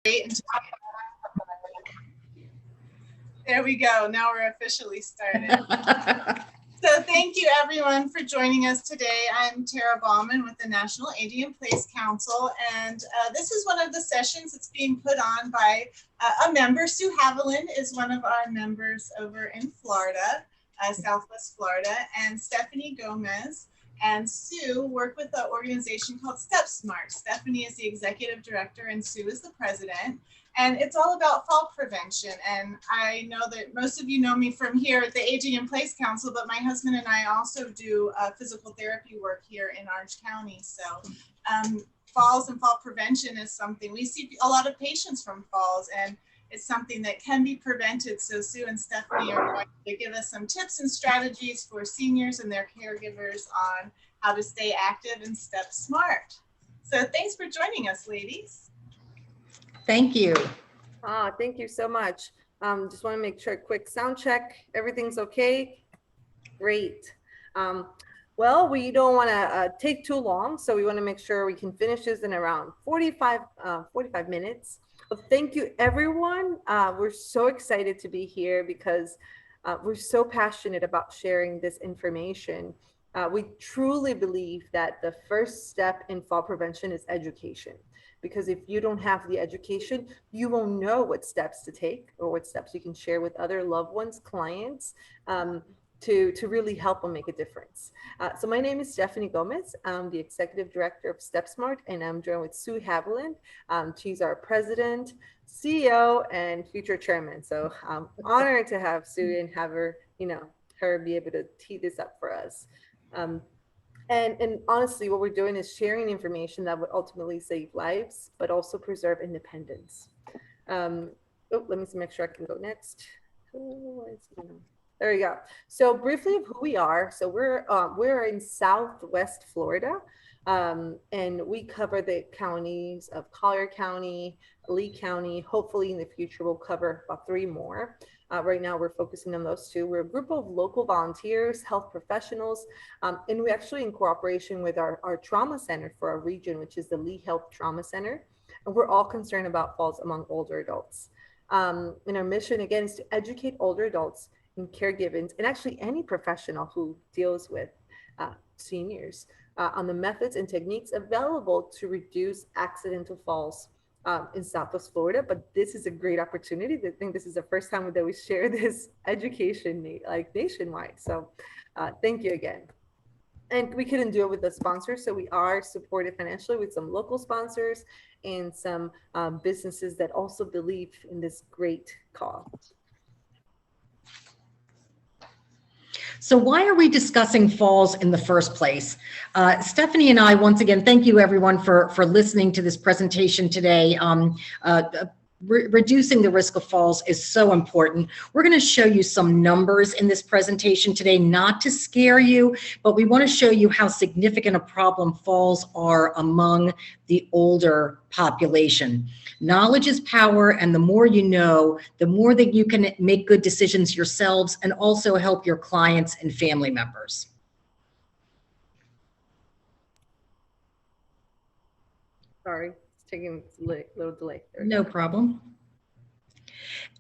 And there we go. Now we're officially started. So thank you everyone for joining us today. I'm Tara Bauman with the National Aging in Place Council, and this is one of the sessions that's being put on by a member. Sue Haviland is one of our members over in Florida, Southwest Florida, and Stephanie Gomez and Sue work with an organization called StepSmart. Stephanie is the executive director and Sue is the president. And it's all about fall prevention. And I know that most of you know me from here at the Aging in Place Council, but my husband and I also do physical therapy work here in Orange County. So falls and fall prevention is something, we see a lot of patients from falls, and it's something that can be prevented. So Sue and Stephanie are going to give us some tips and strategies for seniors and their caregivers on how to stay active and step smart. So thanks for joining us, ladies. Thank you. Thank you so much. Just want to make sure, quick sound check. Everything's okay? Great. Well, we don't want to take too long, so we want to make sure we can finish this in around 45 minutes. Well, thank you, everyone. We're so excited to be here because we're so passionate about sharing this information. We truly believe that the first step in fall prevention is education. Because if you don't have the education, you won't know what steps to take or what steps you can share with other loved ones, clients, to really help them make a difference. So my name is Stephanie Gomez. I'm the executive director of StepSmart, and I'm joined with Sue Haviland. She's our president, CEO, and future chairman. So I'm honored to have Sue and have her, her be able to tee this up for us. And honestly, what we're doing is sharing information that would ultimately save lives, but also preserve independence. Let me make sure I can go next. There we go. So briefly of who we are. So we're in Southwest Florida, and we cover the counties of Collier County, Lee County. Hopefully in the future, we'll cover about 3 more. Right now, we're focusing on those 2. We're a group of local volunteers, health professionals, and we actually in cooperation with our trauma center for our region, which is the Lee Health Trauma Center. And we're all concerned about falls among older adults. And our mission, again, is to educate older adults and caregivers, and actually any professional who deals with seniors on the methods and techniques available to reduce accidental falls in Southwest Florida. But this is a great opportunity. I think this is the first time that we share this education nationwide. So thank you again. And we couldn't do it with the sponsors, so we are supported financially with some local sponsors and some businesses that also believe in this great cause. So why are we discussing falls in the first place? Stephanie and I, once again, thank you everyone for listening to this presentation today. Reducing the risk of falls is so important. We're going to show you some numbers in this presentation today, not to scare you, but we want to show you how significant a problem falls are among the older population. Knowledge is power, and the more you know, the more that you can make good decisions yourselves and also help your clients and family members. Sorry. Taking a little delay. No problem.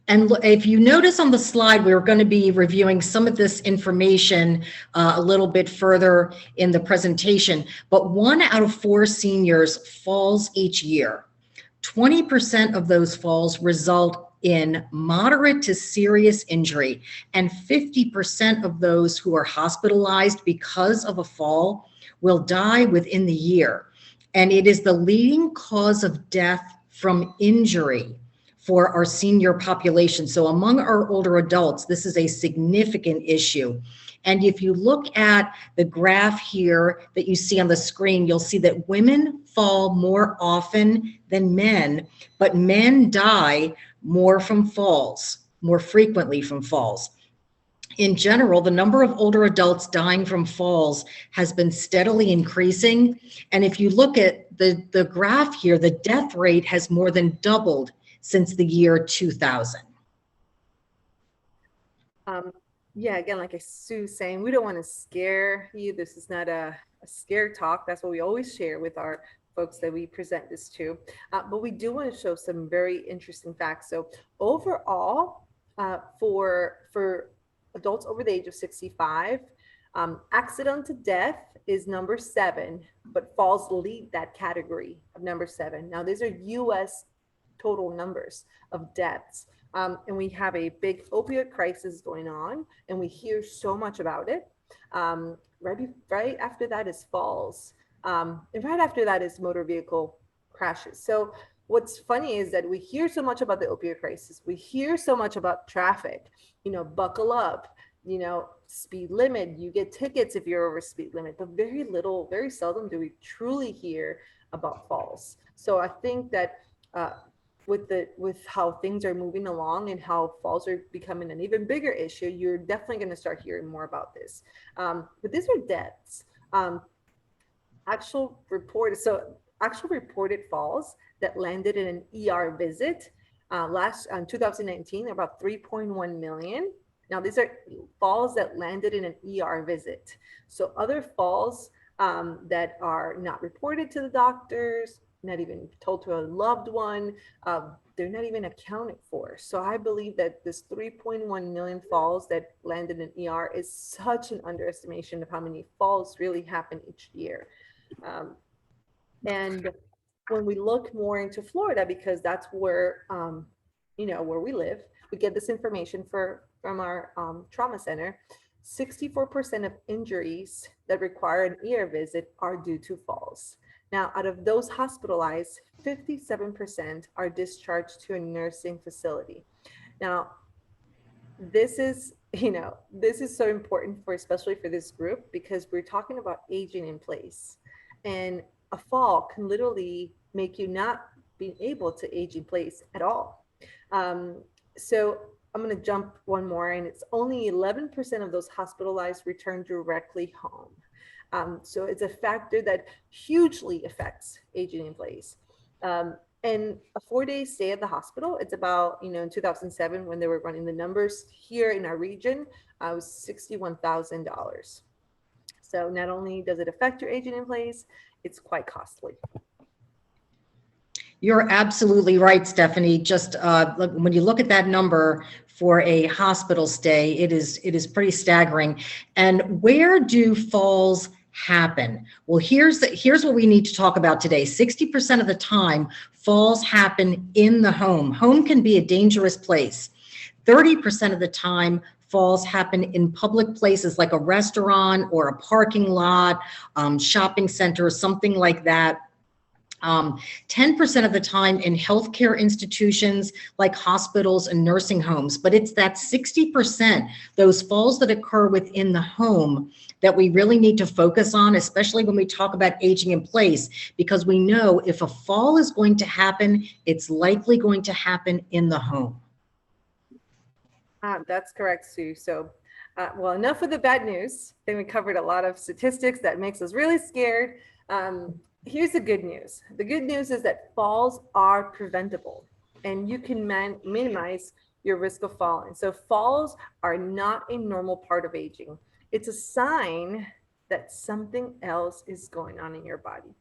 And if you notice on the slide, we're going to be reviewing some of this information a little bit further in the presentation, but 1 out of 4 seniors falls each year. 20% of those falls result in moderate to serious injury, and 50% of those who are hospitalized because of a fall will die within the year. And it is the leading cause of death from injury for our senior population. So among our older adults, this is a significant issue. And if you look at the graph here that you see on the screen, you'll see that women fall more often than men, but men die more from falls, more frequently from falls. In general, the number of older adults dying from falls has been steadily increasing. And if you look at the graph here, the death rate has more than doubled since the year 2000. Yeah, again, like Sue's saying, we don't want to scare you. This is not a scare talk. That's what we always share with our folks that we present this to, but we do want to show some very interesting facts. So overall, for adults over the age of 65, accidental death is number 7, but falls lead that category of number 7. Now, these are U.S. total numbers of deaths. And we have a big opioid crisis going on, and we hear so much about it. Right after that is falls. And right after that is motor vehicle crashes. So what's funny is that we hear so much about the opioid crisis. We hear so much about traffic, buckle up, speed limit, you get tickets if you're over speed limit, but very seldom do we truly hear about falls. So I think that with how things are moving along and how falls are becoming an even bigger issue, you're definitely going to start hearing more about this. But these are deaths. Actual reported falls that landed in an ER visit in 2019, about 3.1 million. Now, these are falls that landed in an ER visit. So other falls that are not reported to the doctors, not even told to a loved one, they're not even accounted for. So I believe that this 3.1 million falls that landed in ER is such an underestimation of how many falls really happen each year. And when we look more into Florida, because that's where, where we live, we get this information from our trauma center. 64% of injuries that require an ER visit are due to falls. Now, out of those hospitalized, 57% are discharged to a nursing facility. Now, this is so important especially for this group, because we're talking about aging in place, and a fall can literally make you not be able to age in place at all. So I'm going to jump one more, and it's only 11% of those hospitalized return directly home. So it's a factor that hugely affects aging in place. And a 4-day stay at the hospital, it's about, in 2007, when they were running the numbers here in our region, was $61,000. So not only does it affect your aging in place, it's quite costly. You're absolutely right, Stephanie. Just when you look at that number for a hospital stay, it is pretty staggering. And where do falls happen? Well, here's what we need to talk about today. 60% of the time, falls happen in the home. Home can be a dangerous place. 30% of the time, falls happen in public places like a restaurant or a parking lot, shopping center, something like that. 10% of the time in healthcare institutions like hospitals and nursing homes, but it's that 60%, those falls that occur within the home, that we really need to focus on, especially when we talk about aging in place, because we know if a fall is going to happen, it's likely going to happen in the home. That's correct, Sue. So, well, enough of the bad news. I think we covered a lot of statistics that makes us really scared. Here's the good news. The good news is that falls are preventable, and you can minimize your risk of falling. So falls are not a normal part of aging. It's a sign that something else is going on in your body.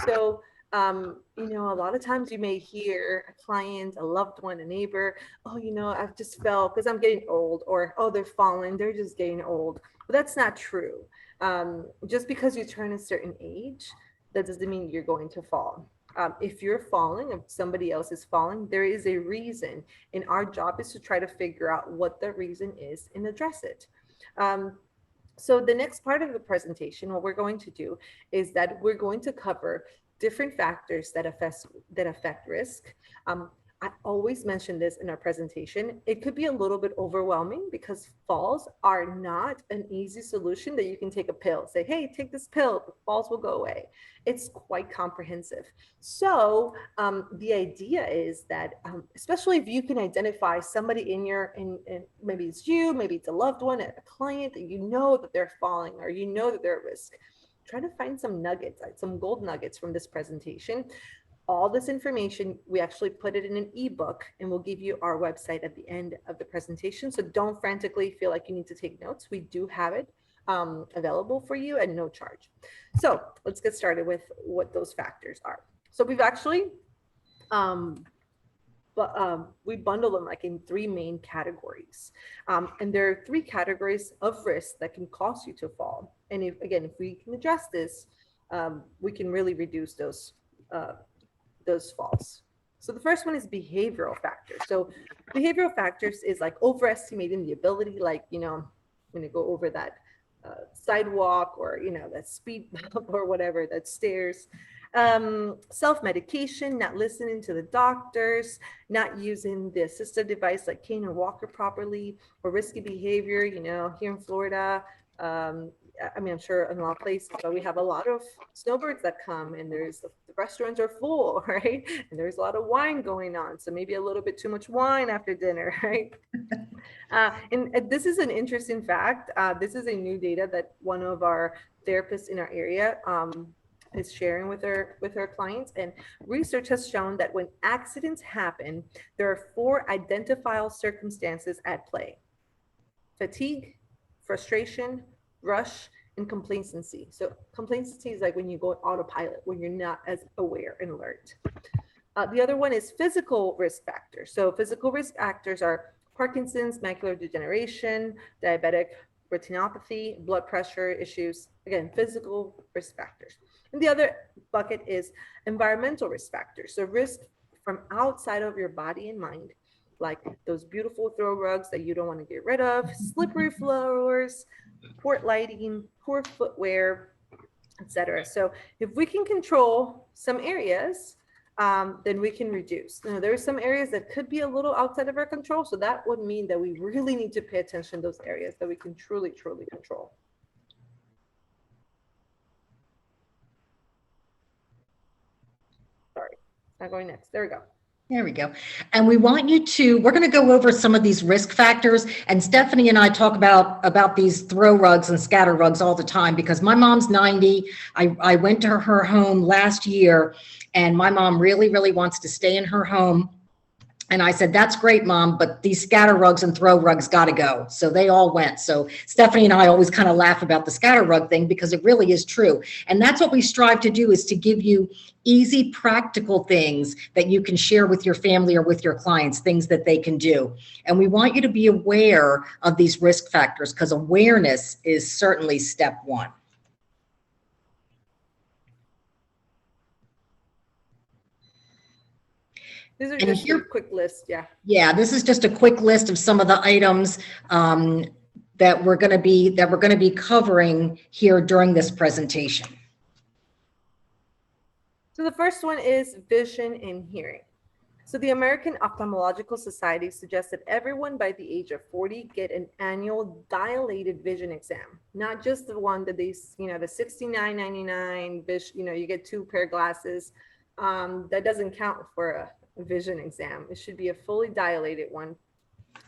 So, a lot of times you may hear a client, a loved one, a neighbor, oh, I've just fell because I'm getting old, or, oh, they're falling, they're just getting old. But that's not true. Just because you turn a certain age, that doesn't mean you're going to fall. If you're falling, if somebody else is falling, there is a reason. And our job is to try to figure out what the reason is and address it. So the next part of the presentation, what we're going to do is that we're going to cover different factors that affect risk. I always mention this in our presentation. It could be a little bit overwhelming because falls are not an easy solution that you can take a pill, say, hey, take this pill, falls will go away. It's quite comprehensive. So the idea is that, especially if you can identify somebody in maybe it's you, maybe it's a loved one, a client that you know that they're falling, or you know that they're at risk, try to find some nuggets, some gold nuggets from this presentation. All this information, we actually put it in an ebook, and we'll give you our website at the end of the presentation. So don't frantically feel like you need to take notes. We do have it available for you at no charge. So let's get started with what those factors are. So we've actually, we bundle them like in 3 main categories. And there are 3 categories of risk that can cause you to fall. And if we can address this, we can really reduce those falls. So the first one is behavioral factors. So behavioral factors is like overestimating the ability, like, when you go over that sidewalk, or, that speed bump or whatever, that stairs. Self-medication, not listening to the doctors, not using the assistive device like cane or walker properly, or risky behavior, here in Florida. I'm sure in a lot of places, but we have a lot of snowbirds that come, and the restaurants are full, right? And there's a lot of wine going on. So maybe a little bit too much wine after dinner, right? And this is an interesting fact. This is a new data that one of our therapists in our area is sharing with her clients. And research has shown that when accidents happen, there are 4 identifiable circumstances at play: fatigue, frustration, rush, and complacency. So complacency is like when you go autopilot, when you're not as aware and alert. The other one is physical risk factors. So physical risk factors are Parkinson's, macular degeneration, diabetic retinopathy, blood pressure issues. Again, physical risk factors. And the other bucket is environmental risk factors. So risk from outside of your body and mind, like those beautiful throw rugs that you don't want to get rid of, slippery floors, poor lighting, poor footwear, etc. So if we can control some areas, then we can reduce. Now, there are some areas that could be a little outside of our control. So that would mean that we really need to pay attention to those areas that we can truly, truly control. Sorry, not going next. There we go. There we go. And we're going to go over some of these risk factors. And Stephanie and I talk about these throw rugs and scatter rugs all the time, because my mom's 90. I went to her home last year, and my mom really, really wants to stay in her home. And I said, that's great, Mom, but these scatter rugs and throw rugs got to go. So they all went. So Stephanie and I always kind of laugh about the scatter rug thing, because it really is true. And that's what we strive to do, is to give you easy, practical things that you can share with your family or with your clients, things that they can do. And we want you to be aware of these risk factors, because awareness is certainly step 1. These are just a quick list, yeah. Yeah, this is just a quick list of some of the items that we're going to be covering here during this presentation. So the first one is vision and hearing. So the American Ophthalmological Society suggests that everyone by the age of 40 get an annual dilated vision exam, not just the one that they, the $69.99 vision, you get 2 pair of glasses. That doesn't count for a vision exam. It should be a fully dilated one,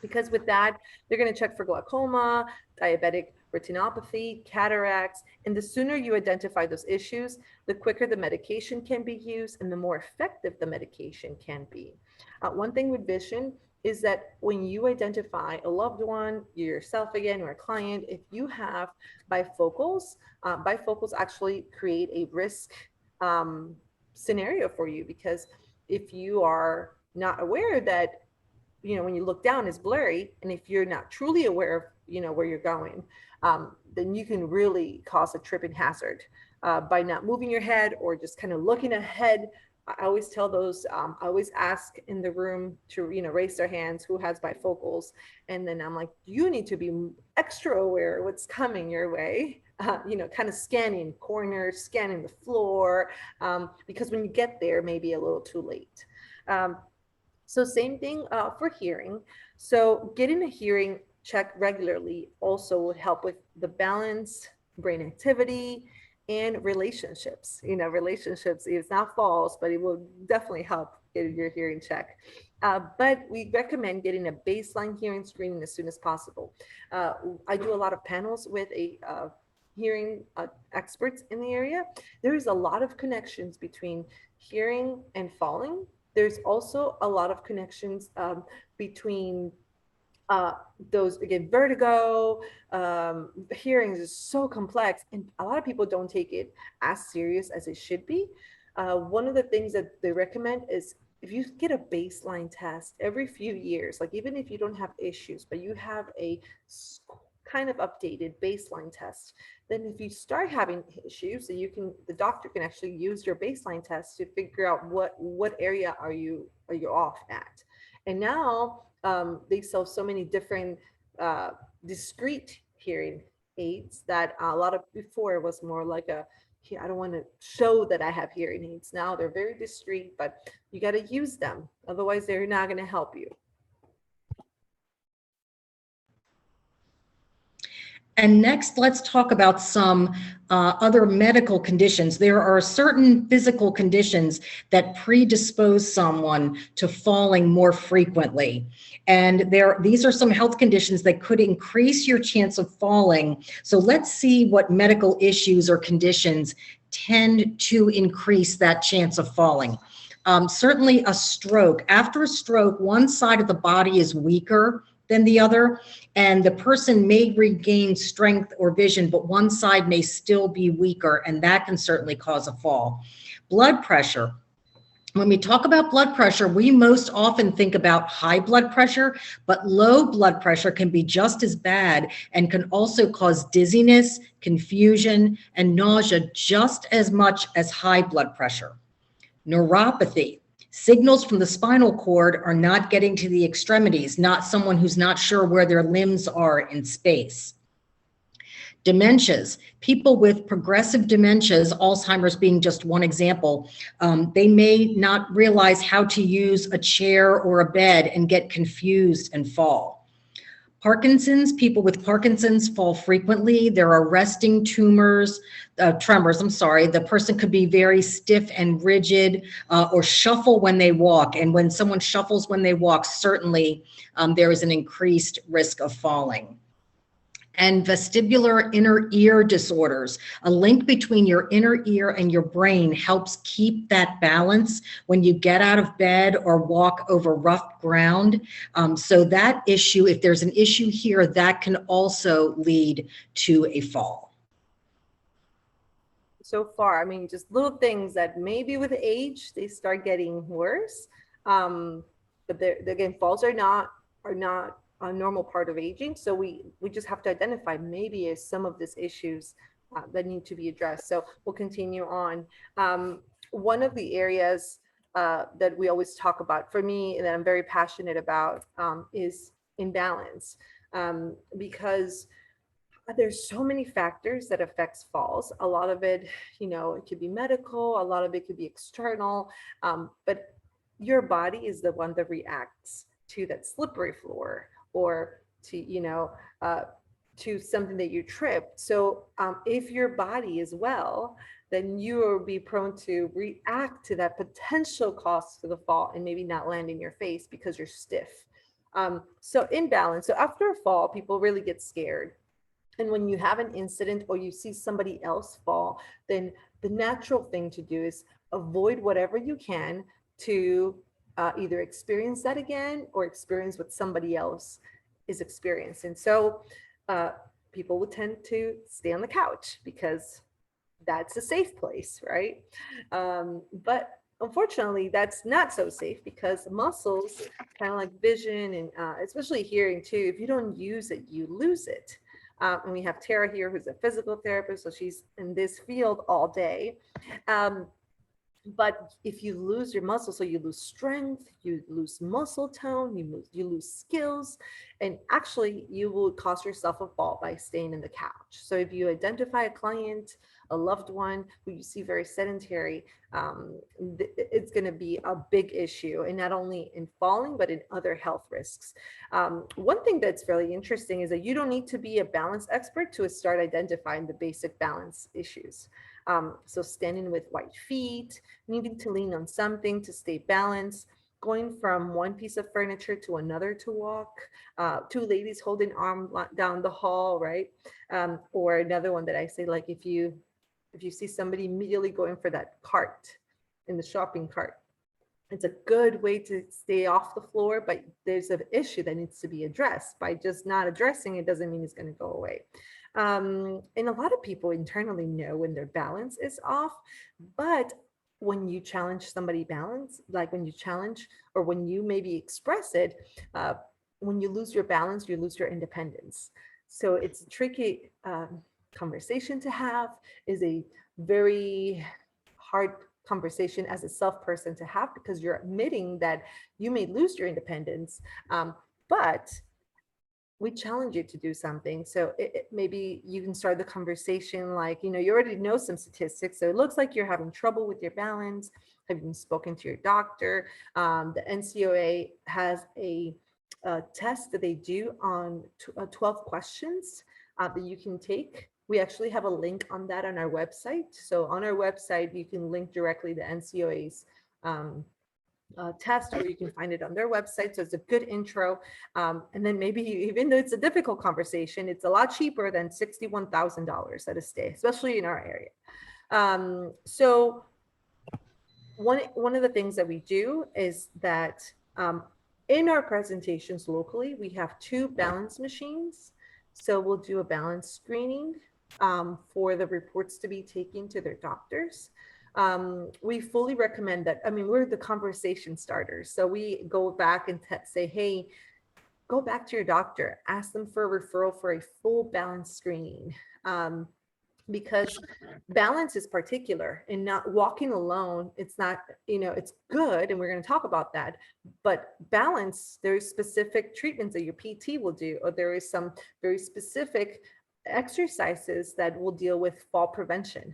because with that, they're going to check for glaucoma, diabetic retinopathy, cataracts, and the sooner you identify those issues, the quicker the medication can be used and the more effective the medication can be. One thing with vision is that when you identify a loved one, yourself again, or a client, if you have bifocals, bifocals actually create a risk scenario for you, because if you are not aware that, when you look down is blurry, and if you're not truly aware of, where you're going, then you can really cause a tripping hazard by not moving your head or just kind of looking ahead. I always tell those, I always ask in the room to, raise their hands who has bifocals. And then I'm like, you need to be extra aware of what's coming your way. Kind of scanning corners, scanning the floor, because when you get there, maybe a little too late. So same thing for hearing. So getting a hearing check regularly also would help with the balance, brain activity, and relationships. Relationships is not false, but it will definitely help get your hearing check. But we recommend getting a baseline hearing screening as soon as possible. I do a lot of panels with hearing experts in the area. There is a lot of connections between hearing and falling. There's also a lot of connections between Those again, vertigo, hearing is so complex, and a lot of people don't take it as serious as it should be. One of the things that they recommend is if you get a baseline test every few years, like even if you don't have issues, but you have a kind of updated baseline test, then if you start having issues, so the doctor can actually use your baseline test to figure out what area are you off at. And now they sell so many different discrete hearing aids that a lot of before was more like I don't want to show that I have hearing aids. Now they're very discreet, but you got to use them. Otherwise, they're not going to help you. And next, let's talk about some other medical conditions. There are certain physical conditions that predispose someone to falling more frequently. And these are some health conditions that could increase your chance of falling. So let's see what medical issues or conditions tend to increase that chance of falling. Certainly a stroke. After a stroke, one side of the body is weaker than the other, and the person may regain strength or vision, but one side may still be weaker, and that can certainly cause a fall. Blood pressure. When we talk about blood pressure, we most often think about high blood pressure, but low blood pressure can be just as bad and can also cause dizziness, confusion, and nausea just as much as high blood pressure. Neuropathy. Signals from the spinal cord are not getting to the extremities, not someone who's not sure where their limbs are in space. Dementias. People with progressive dementias, Alzheimer's being just one example, they may not realize how to use a chair or a bed and get confused and fall. Parkinson's, people with Parkinson's fall frequently. There are resting tremors. The person could be very stiff and rigid or shuffle when they walk. And when someone shuffles when they walk, certainly there is an increased risk of falling. And vestibular inner ear disorders. A link between your inner ear and your brain helps keep that balance when you get out of bed or walk over rough ground. So that issue, if there's an issue here, that can also lead to a fall. So far, I mean, just little things that maybe with age, they start getting worse. But again, falls are not a normal part of aging. So we just have to identify maybe as some of these issues that need to be addressed. So we'll continue on. One of the areas that we always talk about for me and that I'm very passionate about is imbalance, because there's so many factors that affects falls. A lot of it, it could be medical, a lot of it could be external, but your body is the one that reacts to that slippery floor or to, to something that you tripped. So if your body is well, then you will be prone to react to that potential cost to the fall and maybe not land in your face because you're stiff. So imbalance. So after a fall, people really get scared. And when you have an incident or you see somebody else fall, then the natural thing to do is avoid whatever you can to either experience that again or experience what somebody else is experiencing. So people would tend to stay on the couch because that's a safe place, right? But unfortunately, that's not so safe because muscles, kind of like vision and especially hearing too, if you don't use it, you lose it. And we have Tara here, who's a physical therapist, so she's in this field all day. But if you lose your muscle, so you lose strength, you lose muscle tone, you lose skills, and actually you will cause yourself a fall by staying in the couch. So if you identify a client, a loved one who you see very sedentary, it's going to be a big issue, and not only in falling, but in other health risks. One thing that's really interesting is that you don't need to be a balance expert to start identifying the basic balance issues. So standing with white feet, needing to lean on something to stay balanced, going from one piece of furniture to another to walk, two ladies holding arm down the hall, right? Or another one that I say, like if you see somebody immediately going for that cart in the shopping cart, it's a good way to stay off the floor, but there's an issue that needs to be addressed. By just not addressing it doesn't mean it's going to go away. And a lot of people internally know when their balance is off, but when you challenge somebody balance, like when you challenge or when you maybe express it, when you lose your balance, you lose your independence. So it's a tricky conversation to have, is a very hard conversation as a self person to have, because you're admitting that you may lose your independence, but we challenge you to do something. So maybe you can start the conversation like, you already know some statistics. So it looks like you're having trouble with your balance. Have you spoken to your doctor? The NCOA has a test that they do on 12 questions that you can take. We actually have a link on that on our website. So on our website, you can link directly to NCOA's test, or you can find it on their website. So it's a good intro. And then maybe, even though it's a difficult conversation, it's a lot cheaper than $61,000 at a stay, especially in our area. So one of the things that we do is that in our presentations locally, we have 2 balance machines. So we'll do a balance screening for the reports to be taken to their doctors. We fully recommend that. I mean, we're the conversation starters. So we go back and say, hey, go back to your doctor, ask them for a referral for a full balance screening. Because balance is particular, and not walking alone. It's not, it's good. And we're going to talk about that, but balance, there's specific treatments that your PT will do, or there is some very specific exercises that will deal with fall prevention.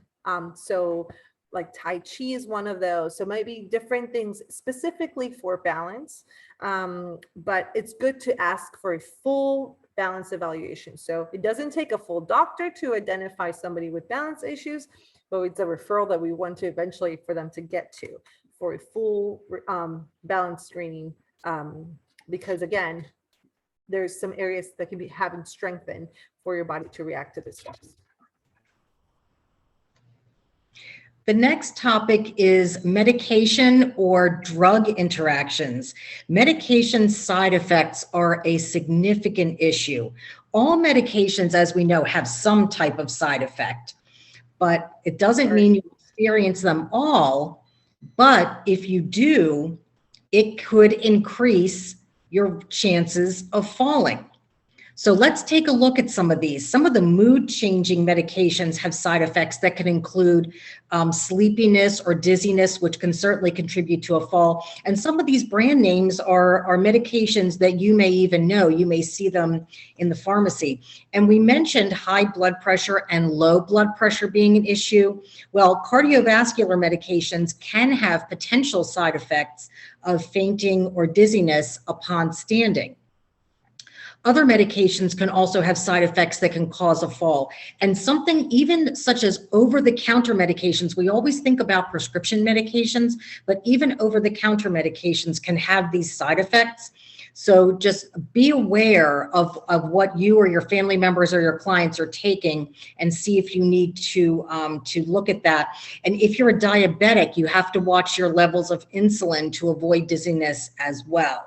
So like Tai Chi is one of those. So maybe different things specifically for balance. But it's good to ask for a full balance evaluation. So it doesn't take a full doctor to identify somebody with balance issues, but it's a referral that we want to eventually for them to get to for a full balance screening. Because again, there's some areas that can be having strengthened for your body to react to this stress. The next topic is medication or drug interactions. Medication side effects are a significant issue. All medications, as we know, have some type of side effect, but it doesn't mean you experience them all. But if you do, it could increase your chances of falling. So let's take a look at some of these. Some of the mood-changing medications have side effects that can include sleepiness or dizziness, which can certainly contribute to a fall. And some of these brand names are medications that you may even know. You may see them in the pharmacy. And we mentioned high blood pressure and low blood pressure being an issue. Well, cardiovascular medications can have potential side effects of fainting or dizziness upon standing. Other medications can also have side effects that can cause a fall. And something even such as over-the-counter medications, we always think about prescription medications, but even over-the-counter medications can have these side effects. So just be aware of what you or your family members or your clients are taking, and see if you need to look at that. And if you're a diabetic, you have to watch your levels of insulin to avoid dizziness as well.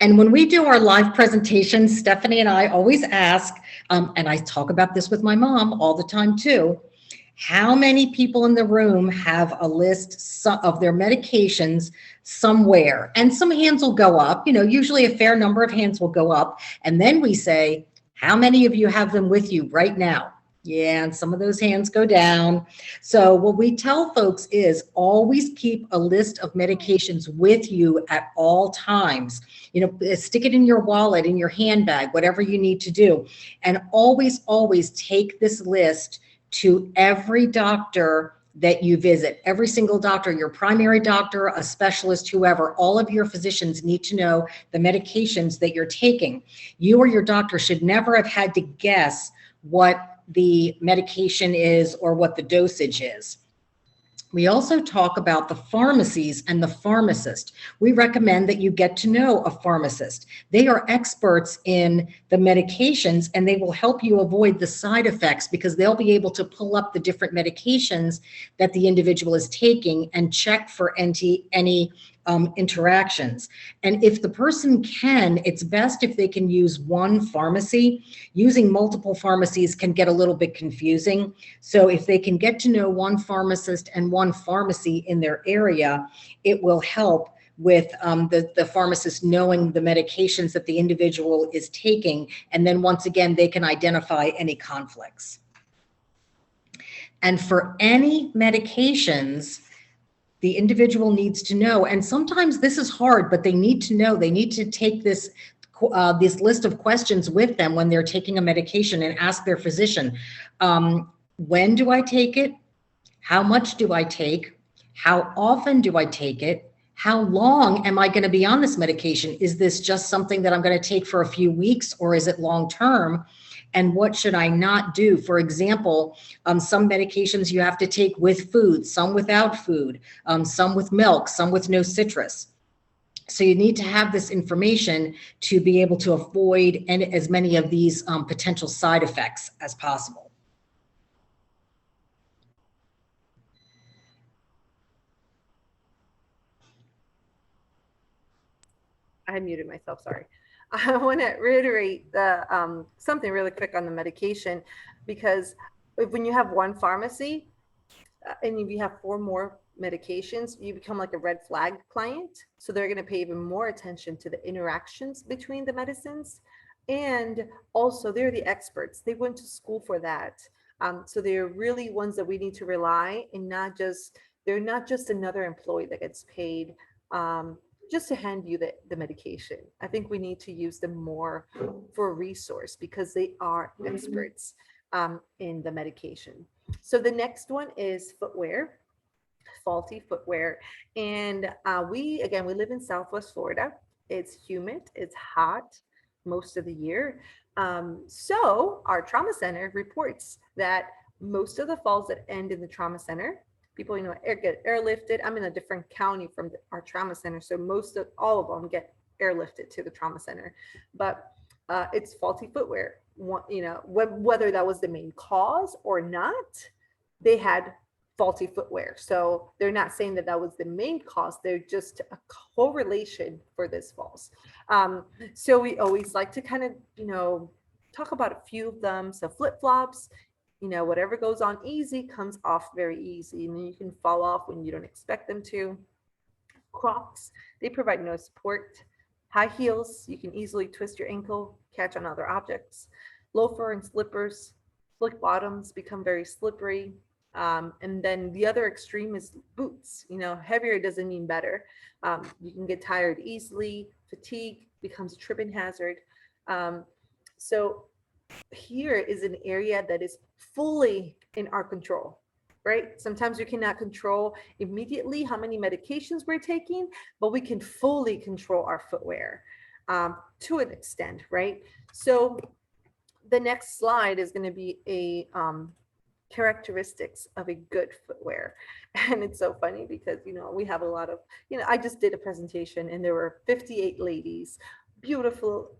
And when we do our live presentations, Stephanie and I always ask, and I talk about this with my mom all the time too, how many people in the room have a list of their medications somewhere? And some hands will go up, usually a fair number of hands will go up. And then we say, how many of you have them with you right now? Yeah, and some of those hands go down. So what we tell folks is always keep a list of medications with you at all times. Stick it in your wallet, in your handbag, whatever you need to do. And always, always take this list to every doctor that you visit. Every single doctor, your primary doctor, a specialist, whoever, all of your physicians need to know the medications that you're taking. You or your doctor should never have had to guess what the medication is or what the dosage is. We also talk about the pharmacies and the pharmacist. We recommend that you get to know a pharmacist. They are experts in the medications, and they will help you avoid the side effects because they'll be able to pull up the different medications that the individual is taking and check for any interactions. And if the person can, it's best if they can use one pharmacy. Using multiple pharmacies can get a little bit confusing. So if they can get to know one pharmacist and one pharmacy in their area, it will help with the pharmacist knowing the medications that the individual is taking. And then once again, they can identify any conflicts. And for any medications, the individual needs to know, and sometimes this is hard, but they need to know, they need to take this list of questions with them when they're taking a medication and ask their physician, when do I take it? How much do I take? How often do I take it? How long am I going to be on this medication? Is this just something that I'm going to take for a few weeks, or is it long-term? And what should I not do? For example, some medications you have to take with food, some without food, some with milk, some with no citrus. So you need to have this information to be able to avoid as many of these potential side effects as possible. I muted myself, sorry. I want to reiterate the something really quick on the medication, because when you have one pharmacy and if you have 4 more medications, you become like a red flag client. So they're going to pay even more attention to the interactions between the medicines. And also they're the experts. They went to school for that. So they're really ones that we need to rely, and they're not just another employee that gets paid just to hand you the medication. I think we need to use them more for a resource because they are experts in the medication. So the next one is footwear, faulty footwear. And we live in Southwest Florida. It's humid, it's hot most of the year. So our trauma center reports that most of the falls that end in the trauma center, people, get airlifted. I'm in a different county from our trauma center, so all of them get airlifted to the trauma center. But it's faulty footwear. Whether that was the main cause or not, they had faulty footwear. So they're not saying that was the main cause. They're just a correlation for this falls. So we always like to kind of, talk about a few of them. So flip-flops, whatever goes on easy comes off very easy, and then you can fall off when you don't expect them to. Crocs, they provide no support. High heels, you can easily twist your ankle, catch on other objects. Loafer and slippers, slick bottoms become very slippery. And then the other extreme is boots. Heavier doesn't mean better. You can get tired easily. Fatigue becomes a tripping hazard. So here is an area that is fully in our control, right? Sometimes we cannot control immediately how many medications we're taking, but we can fully control our footwear to an extent, right? So the next slide is going to be a characteristics of a good footwear. And it's so funny because, we have a lot of, I just did a presentation and there were 58 ladies, beautiful,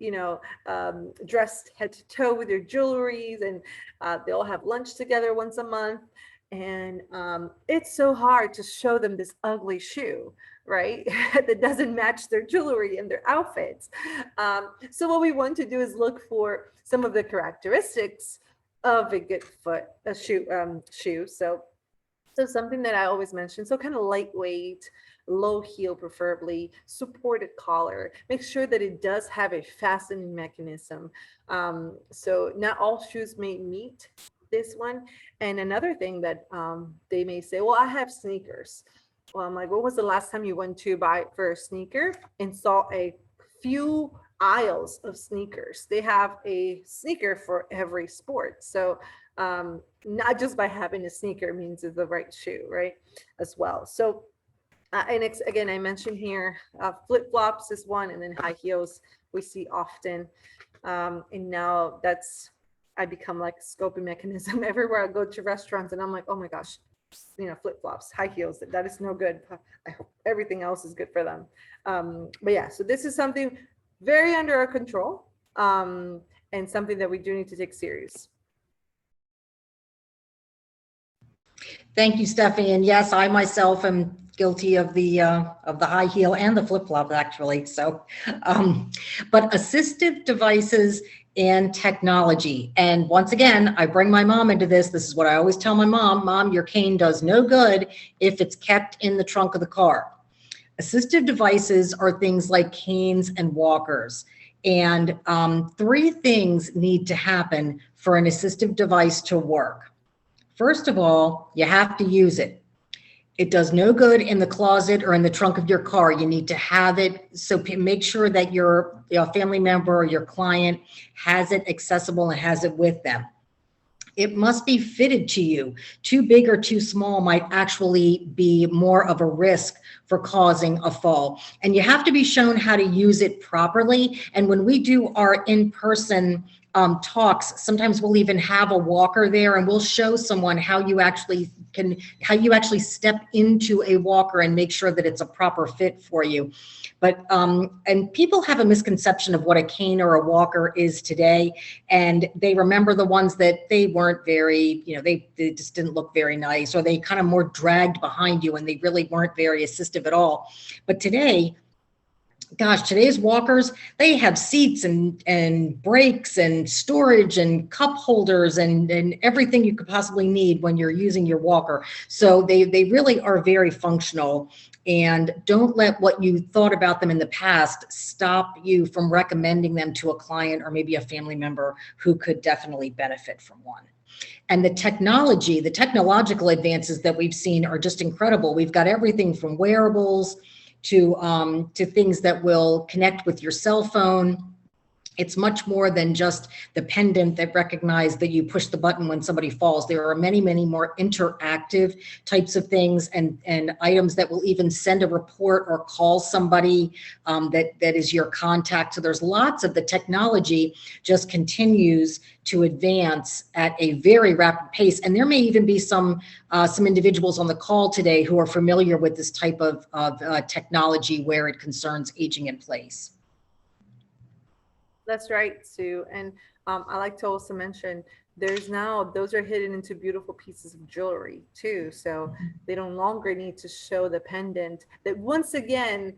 dressed head to toe with their jewelries, and they all have lunch together once a month. And it's so hard to show them this ugly shoe, right? that doesn't match their jewelry and their outfits. So what we want to do is look for some of the characteristics of a good shoe. So something that I always mention, so kind of lightweight, low heel, preferably supported collar. Make sure that it does have a fastening mechanism. So not all shoes may meet this one. And another thing that they may say, well, I have sneakers. Well, I'm like, what was the last time you went to buy for a sneaker and saw a few aisles of sneakers? They have a sneaker for every sport. So not just by having a sneaker means it's the right shoe, right? As well. So and again, I mentioned here, flip-flops is one, and then high heels we see often. And now I become like a scoping mechanism everywhere I go to restaurants, and I'm like, oh my gosh, flip-flops, high heels. That is no good. I hope everything else is good for them. But yeah, so this is something very under our control, and something that we do need to take serious. Thank you, Stephanie. And yes, I myself am guilty of the high heel and the flip flop, actually. So, but assistive devices and technology. And once again, I bring my mom into this. This is what I always tell my mom: Mom, your cane does no good if it's kept in the trunk of the car. Assistive devices are things like canes and walkers. And three things need to happen for an assistive device to work. First of all, you have to use it. It does no good in the closet or in the trunk of your car. You need to have it. So make sure that your family member or your client has it accessible and has it with them. It must be fitted to you. Too big or too small might actually be more of a risk for causing a fall. And you have to be shown how to use it properly. And when we do our in-person talks, sometimes we'll even have a walker there, and we'll show someone how you actually step into a walker and make sure that it's a proper fit for you. But and people have a misconception of what a cane or a walker is today, and they remember the ones that they weren't very, they just didn't look very nice, or they kind of more dragged behind you and they really weren't very assistive at all. But today, gosh, today's walkers, they have seats and brakes and storage and cup holders and everything you could possibly need when you're using your walker. So they really are very functional. And don't let what you thought about them in the past stop you from recommending them to a client or maybe a family member who could definitely benefit from one. And the technological advances that we've seen are just incredible. We've got everything from wearables to things that will connect with your cell phone. It's much more than just the pendant that recognizes that you push the button when somebody falls. There are many, many more interactive types of things and items that will even send a report or call somebody that is your contact. So there's lots of the technology just continues to advance at a very rapid pace. And there may even be some individuals on the call today who are familiar with this type of technology where it concerns aging in place. That's right, Sue. And I like to also mention those are hidden into beautiful pieces of jewelry too. So they no longer need to show the pendant that once again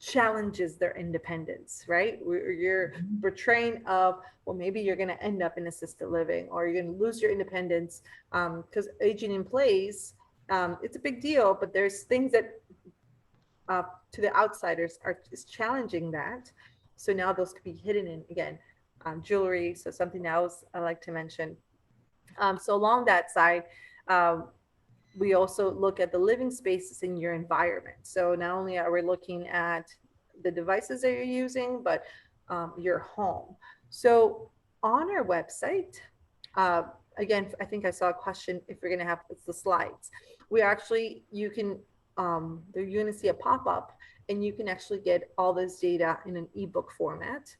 challenges their independence, right? You're portraying of, well, maybe you're going to end up in assisted living or you're going to lose your independence because aging in place, it's a big deal, but there's things that to the outsiders is challenging that. So now those could be hidden in, again, jewelry. So something else I like to mention. So along that side, we also look at the living spaces in your environment. So not only are we looking at the devices that you're using, but your home. So on our website, again, I think I saw a question if you're gonna have, it's the slides. You're gonna see a pop-up and you can actually get all this data in an ebook format.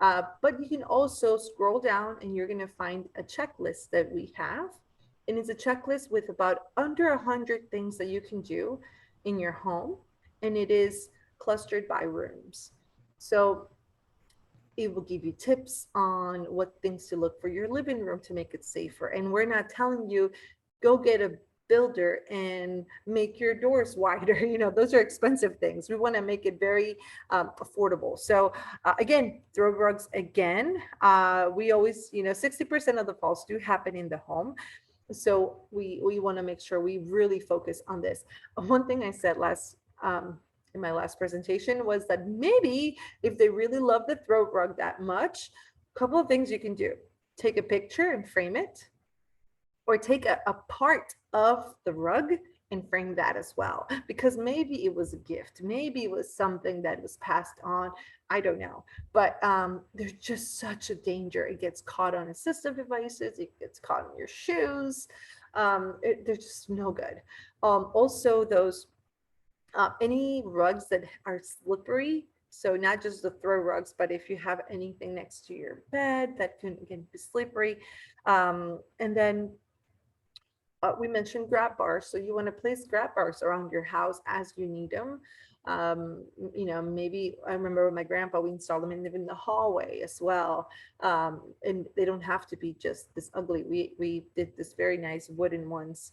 But you can also scroll down and you're gonna find a checklist that we have. And it's a checklist with about under 100 things that you can do in your home. And it is clustered by rooms. So it will give you tips on what things to look for your living room to make it safer. And we're not telling you, go get a builder and make your doors wider. Those are expensive things. We want to make it very affordable. So again, throw rugs again. We always, 60% of the falls do happen in the home. So we want to make sure we really focus on this. One thing I said in my last presentation was that maybe if they really love the throw rug that much, a couple of things you can do. Take a picture and frame it, or take a part of the rug and frame that as well, because maybe it was a gift, maybe it was something that was passed on, I don't know. But there's just such a danger. It gets caught on assistive devices, it gets caught in your shoes. They're just no good. Also those any rugs that are slippery, so not just the throw rugs, but if you have anything next to your bed that can be slippery. And then We mentioned grab bars, so you want to place grab bars around your house as you need them. Maybe I remember with my grandpa, we installed them in the hallway as well. And they don't have to be just this ugly. We did this very nice wooden ones.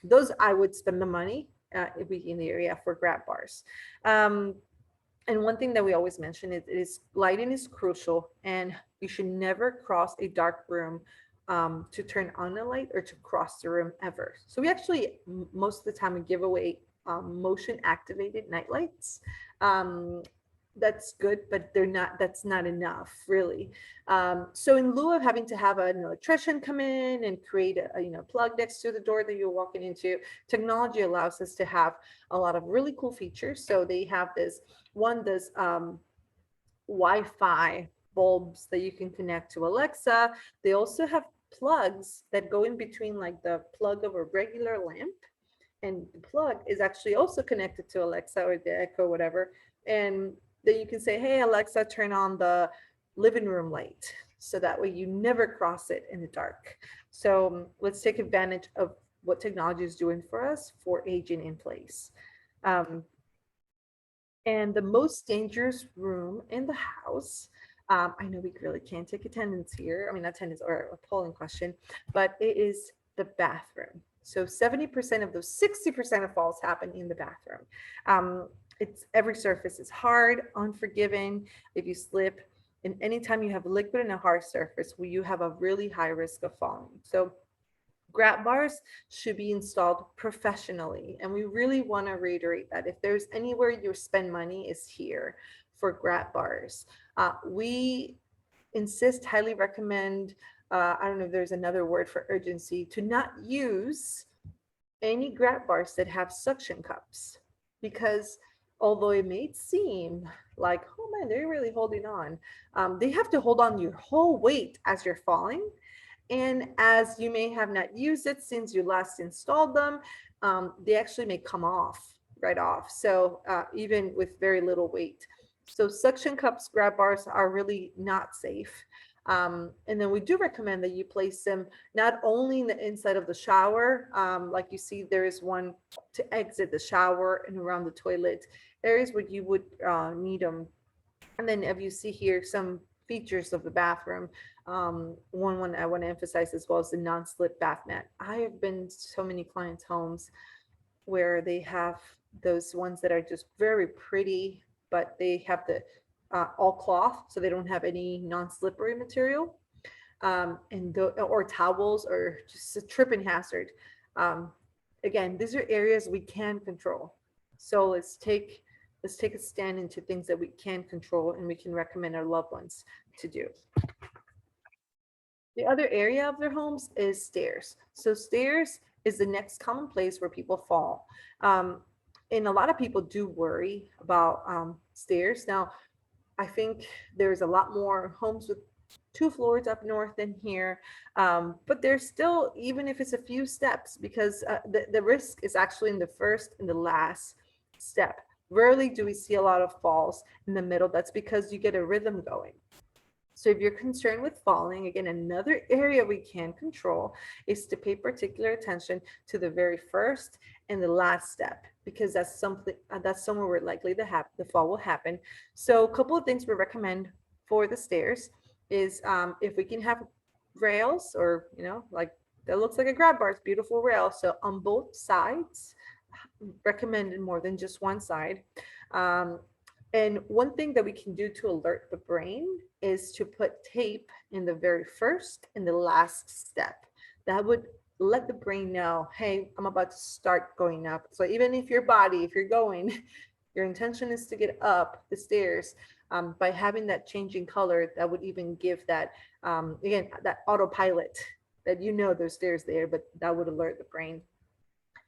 Those I would spend the money if we in the area for grab bars. And one thing that we always mention is lighting is crucial, and you should never cross a dark room to turn on a light or to cross the room ever. So we actually, most of the time, we give away motion activated night lights. That's good, but that's not enough really. So in lieu of having to have an electrician come in and create a plug next to the door that you're walking into, technology allows us to have a lot of really cool features. So they have this Wi-Fi bulbs that you can connect to Alexa. They also have plugs that go in between, like the plug of a regular lamp, and the plug is actually also connected to Alexa or the Echo, whatever. And then you can say, hey, Alexa, turn on the living room light. So that way you never cross it in the dark. So let's take advantage of what technology is doing for us for aging in place. And the most dangerous room in the house, I know we really can't take attendance here. I mean, attendance or a polling question, but it is the bathroom. So 70% of those 60% of falls happen in the bathroom. Every surface is hard, unforgiving. If you slip, and anytime you have liquid in a hard surface, you have a really high risk of falling. So grab bars should be installed professionally. And we really want to reiterate that if there's anywhere you spend money is here for grab bars. We highly recommend, I don't know if there's another word for urgency, to not use any grab bars that have suction cups, because although it may seem like, oh man, they're really holding on, they have to hold on your whole weight as you're falling. And as you may have not used it since you last installed them, they actually may come right off. So even with very little weight. So suction cups, grab bars are really not safe. And then we do recommend that you place them not only in the inside of the shower, like you see there is one to exit the shower and around the toilet, areas where you would need them. And then if you see here some features of the bathroom, one I want to emphasize as well is the non-slip bath mat. I have been to so many clients' homes where they have those ones that are just very pretty, but they have the all cloth, so they don't have any non-slippery material, or towels, or just a tripping hazard. Again, these are areas we can control. So let's take a stand into things that we can control and we can recommend our loved ones to do. The other area of their homes is stairs. So stairs is the next common place where people fall. And a lot of people do worry about stairs. Now, I think there's a lot more homes with 2 floors up north than here, but there's still, even if it's a few steps, because the risk is actually in the first and the last step. Rarely do we see a lot of falls in the middle. That's because you get a rhythm going. So if you're concerned with falling, again, another area we can control is to pay particular attention to the very first and the last step, because that's somewhere where likely the fall will happen. So a couple of things we recommend for the stairs is if we can have rails, or like that looks like a grab bar, it's beautiful rail. So on both sides, recommended more than just one side. And one thing that we can do to alert the brain is to put tape in the very first and the last step. That would let the brain know, hey, I'm about to start going up. So even if your intention is to get up the stairs, by having that changing color, that would even give that, again, that autopilot that there's stairs there, but that would alert the brain.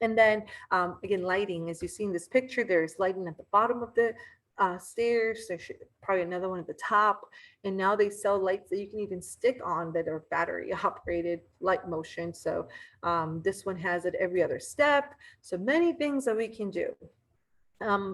And then again, lighting, as you see in this picture, there's lighting at the bottom of the stairs. There's probably another one at the top. And now they sell lights that you can even stick on that are battery operated, light motion. So this one has it every other step. So many things that we can do.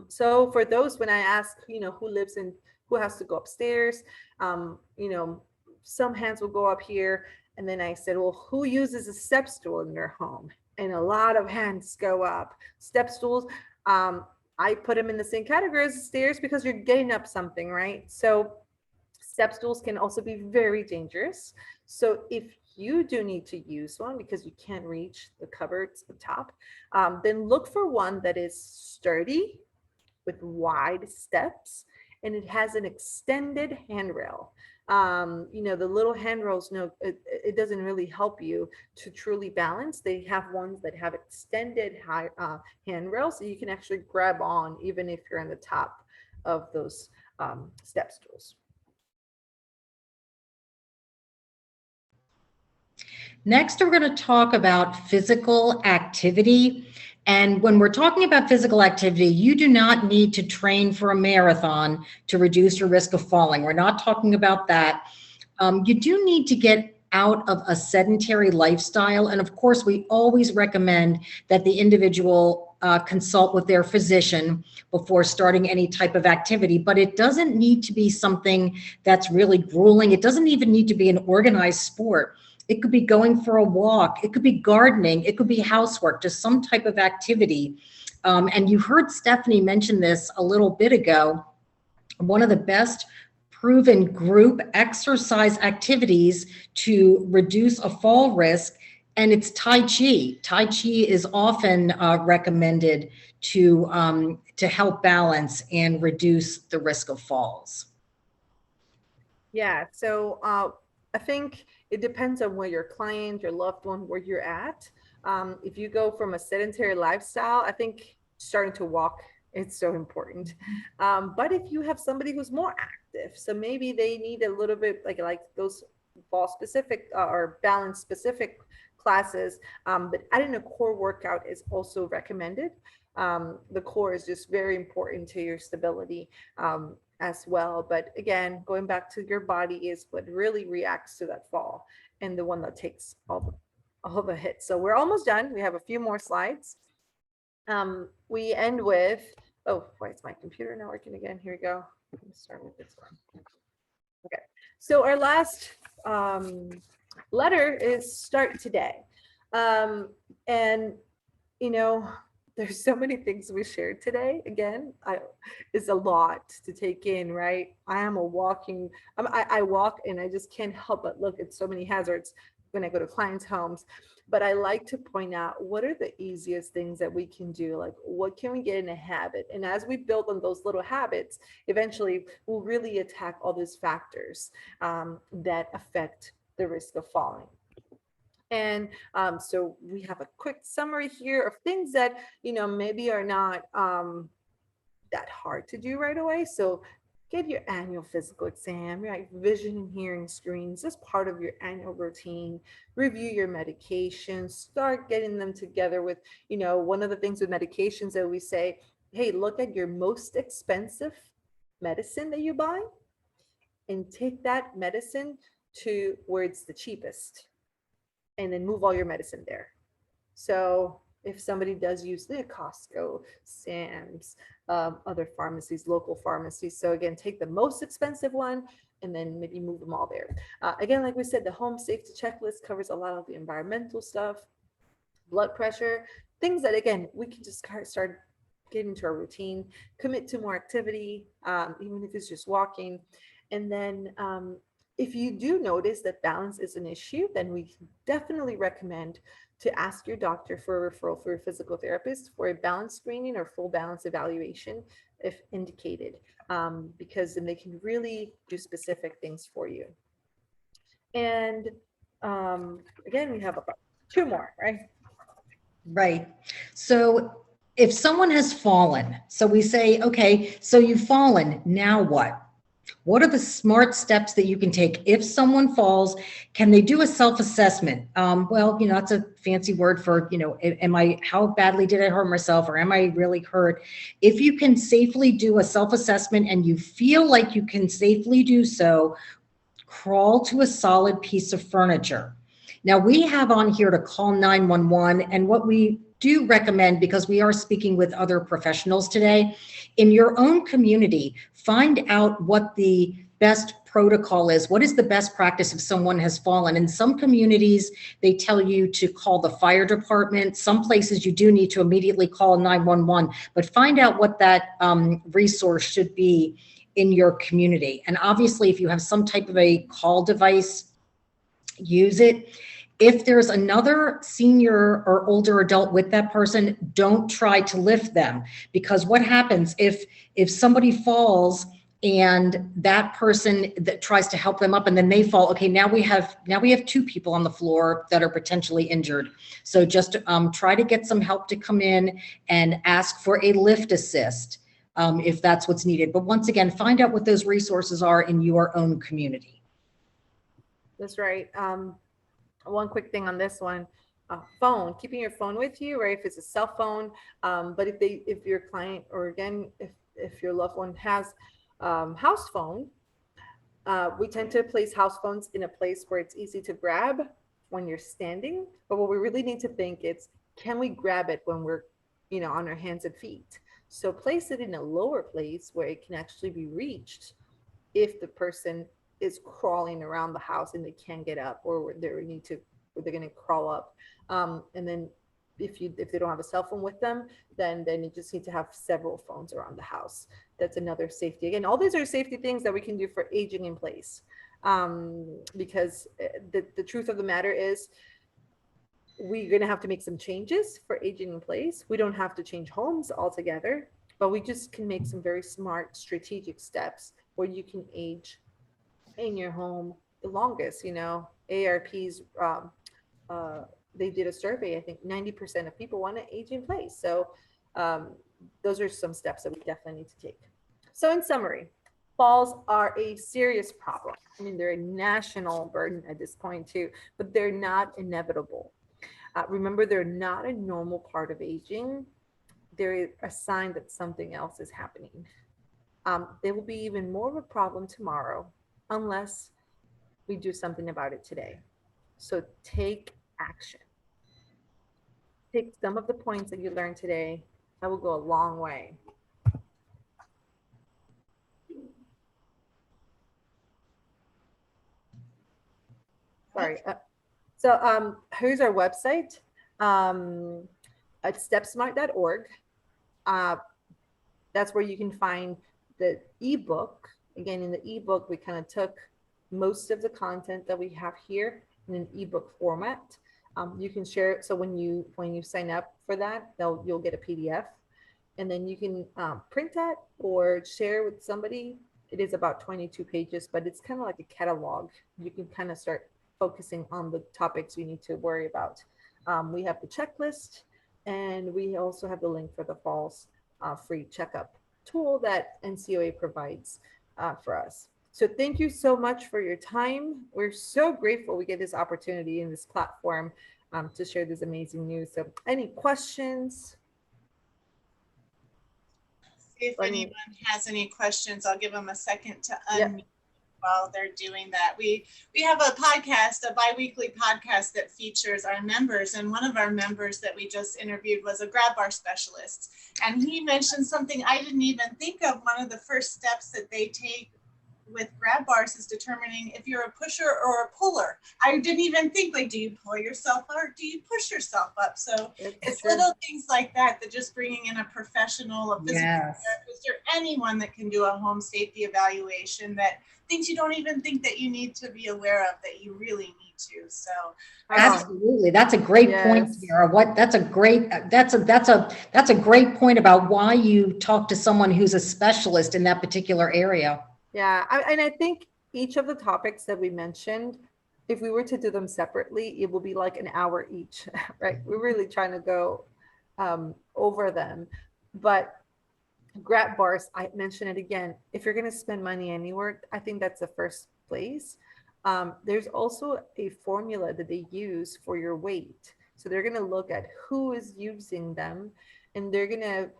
So for those, when I ask, who has to go upstairs, some hands will go up here. And then I said, well, who uses a step stool in their home? and a lot of hands go up. Step stools, I put them in the same category as stairs because you're getting up something, right? So step stools can also be very dangerous. So if you do need to use one because you can't reach the cupboards up top, then look for one that is sturdy with wide steps and it has an extended handrail. The little handrails, no, it doesn't really help you to truly balance. They have ones that have extended high handrails, so you can actually grab on even if you're on the top of those step stools. Next, we're going to talk about physical activity. And when we're talking about physical activity, you do not need to train for a marathon to reduce your risk of falling. We're not talking about that. You do need to get out of a sedentary lifestyle. And of course, we always recommend that the individual consult with their physician before starting any type of activity, but it doesn't need to be something that's really grueling. It doesn't even need to be an organized sport. It could be going for a walk. It could be gardening. It could be housework, just some type of activity. And you heard Stephanie mention this a little bit ago. One of the best proven group exercise activities to reduce a fall risk, and it's Tai Chi. Tai Chi is often recommended to help balance and reduce the risk of falls. Yeah, so I think it depends on where your client, your loved one, where you're at. If you go from a sedentary lifestyle, I think starting to walk, it's so important. But if you have somebody who's more active, so maybe they need a little bit like those fall specific or balance specific classes, but adding a core workout is also recommended. The core is just very important to your stability as well. But again, going back to your body is what really reacts to that fall and the one that takes all the hits. So we're almost done. We have a few more slides. We end with, oh, why is my computer not working again? Here we go. Let me start with this one. Okay, so our last letter is start today. And there's so many things we shared today. Again, it's a lot to take in, right? I walk and I just can't help but look at so many hazards when I go to clients' homes. But I like to point out what are the easiest things that we can do? Like, what can we get in a habit? And as we build on those little habits, eventually we'll really attack all these factors that affect the risk of falling. And so we have a quick summary here of things that, maybe are not that hard to do right away. So get your annual physical exam, right? Vision and hearing screens as part of your annual routine. Review your medications, start getting them together with, one of the things with medications that we say, hey, look at your most expensive medicine that you buy and take that medicine to where it's the cheapest. And then move all your medicine there. So if somebody does use the Costco, Sam's, other pharmacies, local pharmacies. So again, take the most expensive one and then maybe move them all there. Again, like we said, the home safety checklist covers a lot of the environmental stuff, blood pressure, things that, again, we can just start getting into our routine, commit to more activity, even if it's just walking. And then if you do notice that balance is an issue, then we definitely recommend to ask your doctor for a referral for a physical therapist for a balance screening or full balance evaluation if indicated, because then they can really do specific things for you. And again, we have about 2 more, right? Right. So if someone has fallen, so we say, okay, so you've fallen, now what? What are the smart steps that you can take if someone falls? Can they do a self-assessment? Well, that's a fancy word for, how badly did I hurt myself, or am I really hurt? If you can safely do a self-assessment and you feel like you can safely do so, crawl to a solid piece of furniture. Now we have on here to call 911, and what we do recommend, because we are speaking with other professionals today, in your own community, find out what the best protocol is. What is the best practice if someone has fallen? In some communities, they tell you to call the fire department. Some places you do need to immediately call 911, but find out what that resource should be in your community. And obviously, if you have some type of a call device, use it. If there's another senior or older adult with that person, don't try to lift them, because what happens if somebody falls and that person that tries to help them up and then they fall, okay, now we have 2 people on the floor that are potentially injured. So just try to get some help to come in and ask for a lift assist if that's what's needed. But once again, find out what those resources are in your own community. That's right. One quick thing on this one, phone, keeping your phone with you, right? If it's a cell phone, but if your client, or again, if your loved one has house phone, we tend to place house phones in a place where it's easy to grab when you're standing. But what we really need to think is, can we grab it when we're, on our hands and feet? So place it in a lower place where it can actually be reached if the person is crawling around the house and they can't get up, or they're going to crawl up. And then if they don't have a cell phone with them, then you just need to have several phones around the house. That's another safety. Again, all these are safety things that we can do for aging in place. Because the truth of the matter is, we're going to have to make some changes for aging in place. We don't have to change homes altogether, but we just can make some very smart strategic steps where you can age in your home the longest. ARP's they did a survey. I think 90% of people want to age in place. So those are some steps that we definitely need to take. So in summary, falls are a serious problem. I mean, they're a national burden at this point too, but they're not inevitable. Remember, they're not a normal part of aging. They're a sign that something else is happening. They will be even more of a problem tomorrow unless we do something about it today. So take action. Take some of the points that you learned today. That will go a long way. Sorry. So here's our website at stepsmart.org. That's where you can find the ebook. Again, in the ebook, we kind of took most of the content that we have here in an ebook format. You can share it. So when you sign up for that, you'll get a PDF, and then you can print that or share with somebody. It is about 22 pages, but it's kind of like a catalog. You can kind of start focusing on the topics you need to worry about. We have the checklist, and we also have the link for the falls free checkup tool that NCOA provides for us. So thank you so much for your time. We're so grateful we get this opportunity in this platform to share this amazing news. So any questions? See if anyone has any questions. I'll give them a second to unmute while they're doing that. We have a podcast, a bi-weekly podcast that features our members, and one of our members that we just interviewed was a grab bar specialist, and he mentioned something I didn't even think of. One of the first steps that they take with grab bars is determining if you're a pusher or a puller. I didn't even think, like, do you pull yourself up or do you push yourself up? So it's little things like that just bringing in a professional, a physical therapist, or anyone that can do a home safety evaluation, that things you don't even think that you need to be aware of that you really need to. So absolutely, that's a great point, Sarah. That's a great point about why you talk to someone who's a specialist in that particular area. Yeah, and I think each of the topics that we mentioned, if we were to do them separately, it will be like an hour each, right? We're really trying to go over them. But grab bars, I mentioned it again. If you're going to spend money anywhere, I think that's the first place. There's also a formula that they use for your weight. So they're going to look at who is using them, and they're going to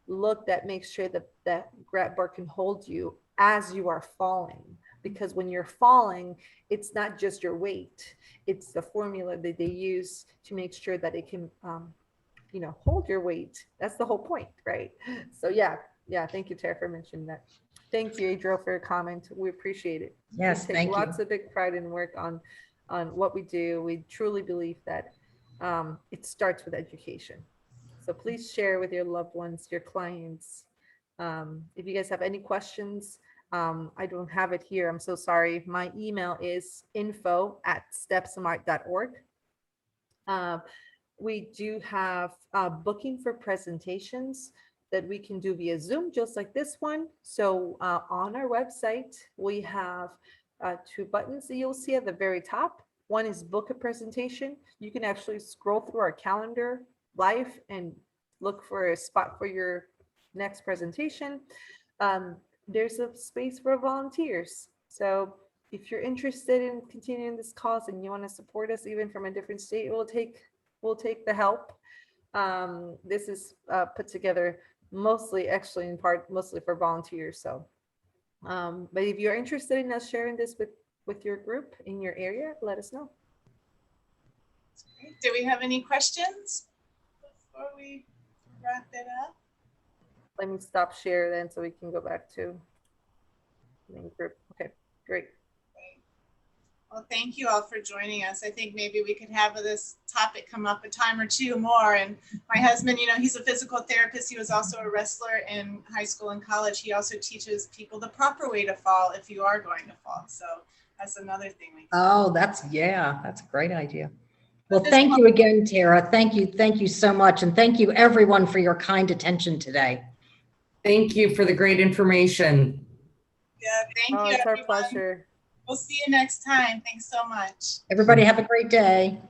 look that makes sure that that grab bar can hold you as you are falling, because when you're falling, it's not just your weight, it's the formula that they use to make sure that it can hold your weight. That's the whole point, right? So yeah. Thank you, Tara, for mentioning that. Thank you, Adriel, for your comment. We appreciate it. Yes, We take thank you. lots of big pride in work on what we do. We truly believe that it starts with education. So please share with your loved ones, your clients. If you guys have any questions, I don't have it here. I'm so sorry. My email is info@stepsmart.org. We do have booking for presentations that we can do via Zoom, just like this one. So on our website, we have 2 buttons that you'll see at the very top. One is book a presentation. You can actually scroll through our calendar live and look for a spot for your next presentation. There's a space for volunteers. So if you're interested in continuing this cause and you want to support us even from a different state, we'll take the help. This is put together mostly for volunteers. So, but if you're interested in us sharing this with your group in your area, let us know. Do we have any questions before we wrap it up? Let me stop share then so we can go back to main group. Okay, great. Well, thank you all for joining us. I think maybe we could have this topic come up a time or two more. And my husband, he's a physical therapist. He was also a wrestler in high school and college. He also teaches people the proper way to fall if you are going to fall. So that's another thing. Oh, that's a great idea. Well, thank you again, Tara. Thank you so much. And thank you everyone for your kind attention today. Thank you for the great information. Yeah, thank you, It's everyone. our pleasure. We'll see you next time. Thanks so much. Everybody have a great day.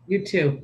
You too.